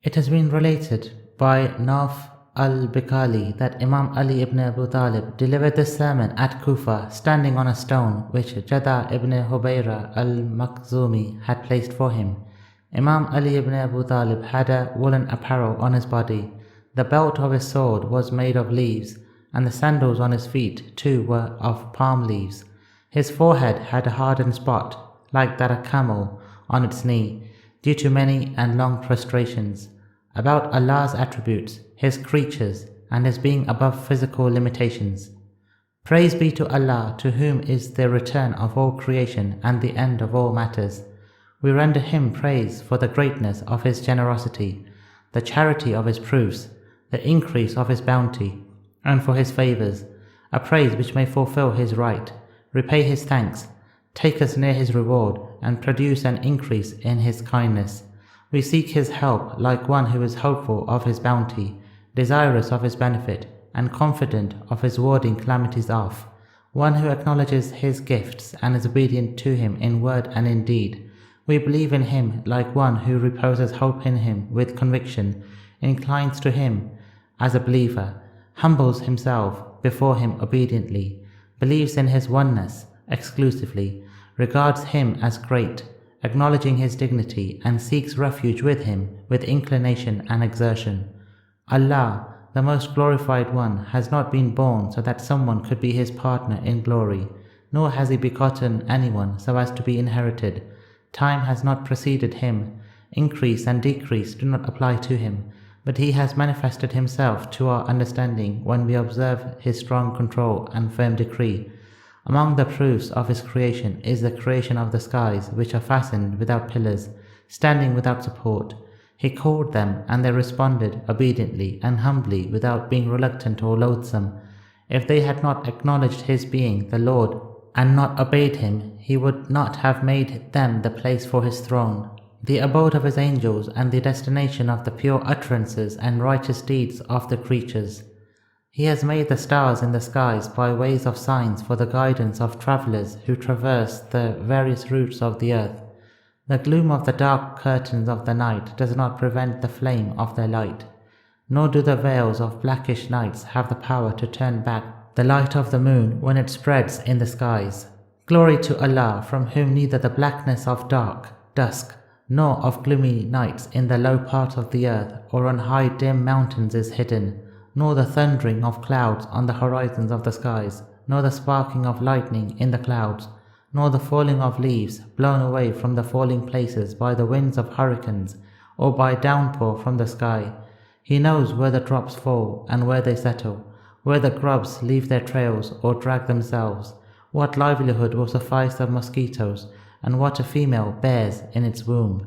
It has been related by Nawf al-Bikali that Imam Ali ibn Abu Talib delivered this sermon at Kufa standing on a stone which Ja'dah ibn Hubayrah al-Makhzumi had placed for him. Imam Ali ibn Abu Talib had a woollen apparel on his body. The belt of his sword was made of leaves, and the sandals on his feet too were of palm leaves. His forehead had a hardened spot, like that of a camel, on its knee, due to many and long prostrations. About Allah's attributes, His creatures, and His being above physical limitations. Praise be to Allah, to whom is the return of all creation and the end of all matters. We render Him praise for the greatness of His generosity, the charity of His proofs, the increase of His bounty, and for His favours, a praise which may fulfil His right, repay His thanks, take us near His reward, and produce an increase in His kindness. We seek His help like one who is hopeful of His bounty, desirous of His benefit, and confident of His warding calamities off, one who acknowledges His gifts and is obedient to Him in word and in deed. We believe in Him like one who reposes hope in Him with conviction, inclines to Him as a believer, humbles himself before Him obediently, believes in His Oneness exclusively, regards Him as great, acknowledging His dignity, and seeks refuge with Him with inclination and exertion. Allah, the most glorified One, has not been born so that someone could be His partner in glory, nor has He begotten anyone so as to be inherited. Time has not preceded Him. Increase and decrease do not apply to Him, but He has manifested Himself to our understanding when we observe His strong control and firm decree. Among the proofs of His creation is the creation of the skies, which are fastened without pillars, standing without support. He called them, and they responded obediently and humbly without being reluctant or loathsome. If they had not acknowledged His being the Lord and not obeyed Him, He would not have made them the place for His throne, the abode of His angels, and the destination of the pure utterances and righteous deeds of the creatures. He has made the stars in the skies by ways of signs for the guidance of travelers who traverse the various routes of the earth. The gloom of the dark curtains of the night does not prevent the flame of their light, nor do the veils of blackish nights have the power to turn back the light of the moon when it spreads in the skies. Glory to Allah, from whom neither the blackness of dusk, nor of gloomy nights in the low part of the earth or on high dim mountains is hidden, nor the thundering of clouds on the horizons of the skies, nor the sparking of lightning in the clouds, nor the falling of leaves blown away from the falling places by the winds of hurricanes, or by downpour from the sky. He knows where the drops fall and where they settle, where the grubs leave their trails or drag themselves, what livelihood will suffice the mosquitoes, and what a female bears in its womb.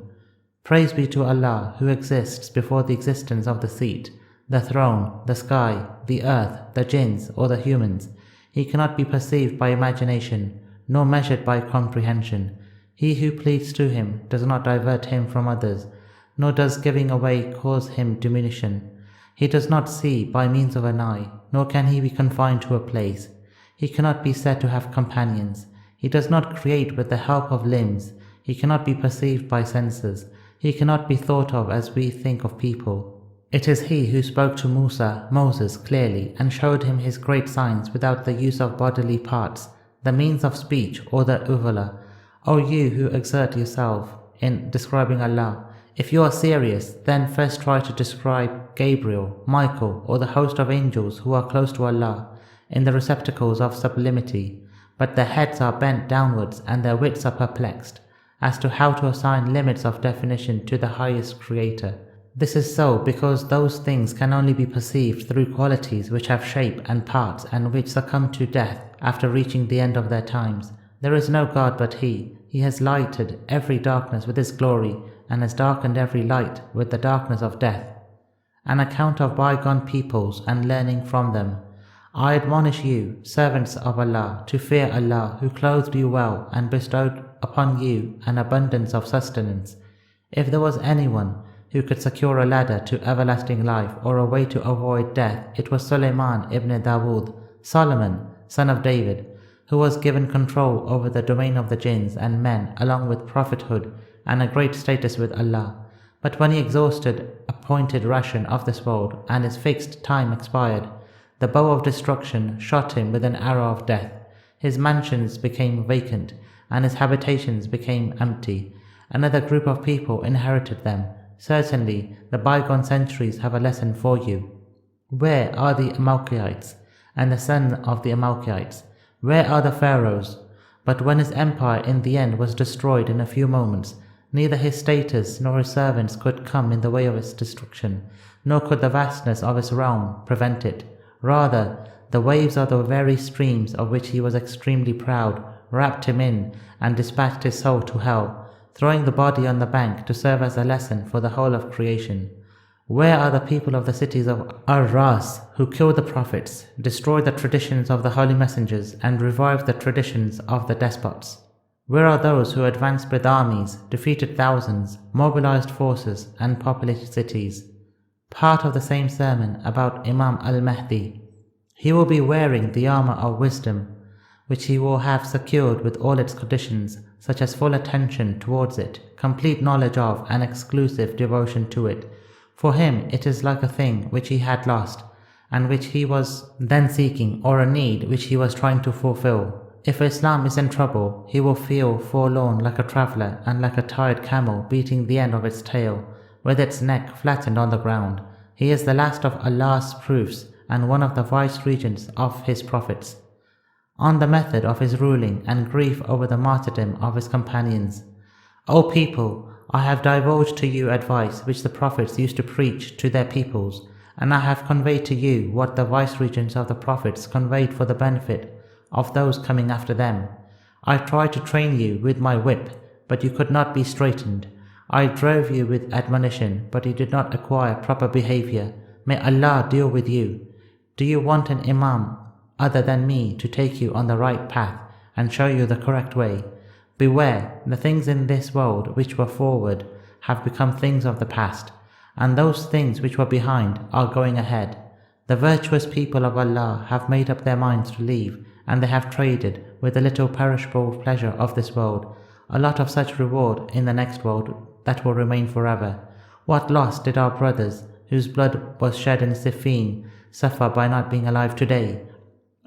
Praise be to Allah, who exists before the existence of the seat, the throne, the sky, the earth, the jinns, or the humans. He cannot be perceived by imagination, nor measured by comprehension. He who pleads to Him does not divert Him from others, nor does giving away cause Him diminution. He does not see by means of an eye, nor can He be confined to a place. He cannot be said to have companions. He does not create with the help of limbs. He cannot be perceived by senses. He cannot be thought of as we think of people. It is He who spoke to Moses, clearly, and showed him His great signs without the use of bodily parts, the means of speech, or the uvula. O you who exert yourself in describing Allah, if you are serious, then first try to describe Gabriel, Michael, or the host of angels who are close to Allah, in the receptacles of sublimity, but their heads are bent downwards and their wits are perplexed, as to how to assign limits of definition to the highest Creator. This is so because those things can only be perceived through qualities which have shape and parts and which succumb to death after reaching the end of their times. There is no God but He. He has lighted every darkness with His glory and has darkened every light with the darkness of death. An account of bygone peoples and learning from them. I admonish you, servants of Allah, to fear Allah, who clothed you well and bestowed upon you an abundance of sustenance. If there was anyone who could secure a ladder to everlasting life or a way to avoid death, it was Sulaiman ibn Dawood, Solomon, son of David, who was given control over the domain of the jinns and men along with prophethood and a great status with Allah. But when he exhausted appointed ration of this world and his fixed time expired, the bow of destruction shot him with an arrow of death. His mansions became vacant, and his habitations became empty. Another group of people inherited them. Certainly, the bygone centuries have a lesson for you. Where are the Amalekites and the son of the Amalekites? Where are the pharaohs? But when his empire in the end was destroyed in a few moments, neither his status nor his servants could come in the way of its destruction, nor could the vastness of his realm prevent it. Rather, the waves of the very streams of which he was extremely proud wrapped him in and dispatched his soul to hell, throwing the body on the bank to serve as a lesson for the whole of creation. Where are the people of the cities of Ar-Ras who killed the prophets, destroyed the traditions of the holy messengers, and revived the traditions of the despots? Where are those who advanced with armies, defeated thousands, mobilized forces, and populated cities? Part of the same sermon about Imam al-Mahdi. He will be wearing the armor of wisdom, which he will have secured with all its conditions, such as full attention towards it, complete knowledge of, and exclusive devotion to it. For him it is like a thing which he had lost, and which he was then seeking, or a need which he was trying to fulfill. If Islam is in trouble, he will feel forlorn like a traveler, and like a tired camel beating the end of its tail, with its neck flattened on the ground. He is the last of Allah's proofs, and one of the vice-regents of his prophets, on the method of his ruling, and grief over the martyrdom of his companions. O people, I have divulged to you advice which the prophets used to preach to their peoples, and I have conveyed to you what the vice-regents of the prophets conveyed for the benefit of those coming after them. I tried to train you with my whip, but you could not be straightened. I drove you with admonition, but you did not acquire proper behavior. May Allah deal with you. Do you want an Imam other than me to take you on the right path and show you the correct way? Beware, the things in this world which were forward have become things of the past, and those things which were behind are going ahead. The virtuous people of Allah have made up their minds to leave, and they have traded with the little perishable pleasure of this world a lot of such reward in the next world that will remain forever. What loss did our brothers, whose blood was shed in Siffin, suffer by not being alive today?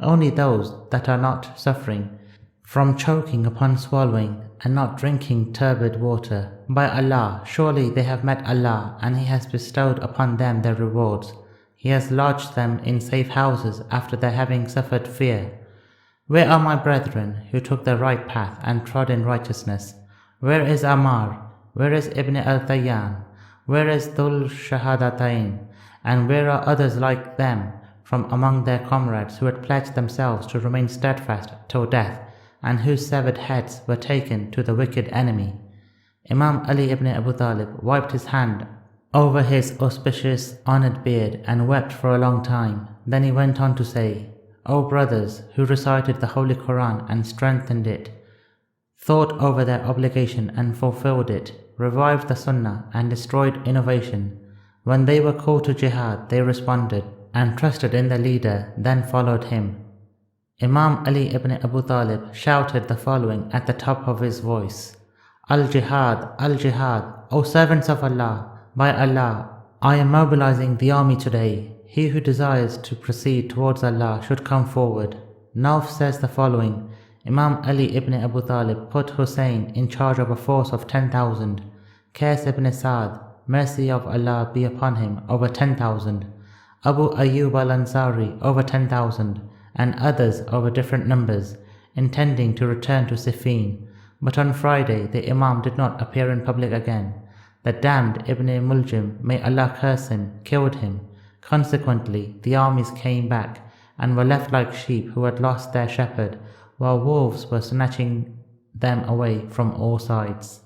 Only those that are not suffering from choking upon swallowing and not drinking turbid water. By Allah, surely they have met Allah, and He has bestowed upon them their rewards. He has lodged them in safe houses after their having suffered fear. Where are my brethren who took the right path and trod in righteousness? Where is Ammar? Where is Ibn al-Tayyan? Where is Dhul Shahadatain? And where are others like them from among their comrades who had pledged themselves to remain steadfast till death, and whose severed heads were taken to the wicked enemy? Imam Ali ibn Abu Talib wiped his hand over his auspicious honored beard and wept for a long time. Then he went on to say, O brothers who recited the Holy Quran and strengthened it, thought over their obligation and fulfilled it, revived the Sunnah and destroyed innovation. When they were called to jihad, they responded and trusted in the leader, then followed him. Imam Ali ibn Abu Talib shouted the following at the top of his voice: Al-Jihad, Al-Jihad, O servants of Allah, by Allah, I am mobilizing the army today. He who desires to proceed towards Allah should come forward. Nawf says the following: Imam Ali ibn Abu Talib put Hussein in charge of a force of 10,000, Qais ibn Sa'd, mercy of Allah be upon him, over 10,000, Abu Ayyub al-Ansari over 10,000, and others over different numbers, intending to return to Siffin. But on Friday the Imam did not appear in public again. The damned Ibn Muljim, may Allah curse him, killed him. Consequently, the armies came back and were left like sheep who had lost their shepherd, while wolves were snatching them away from all sides.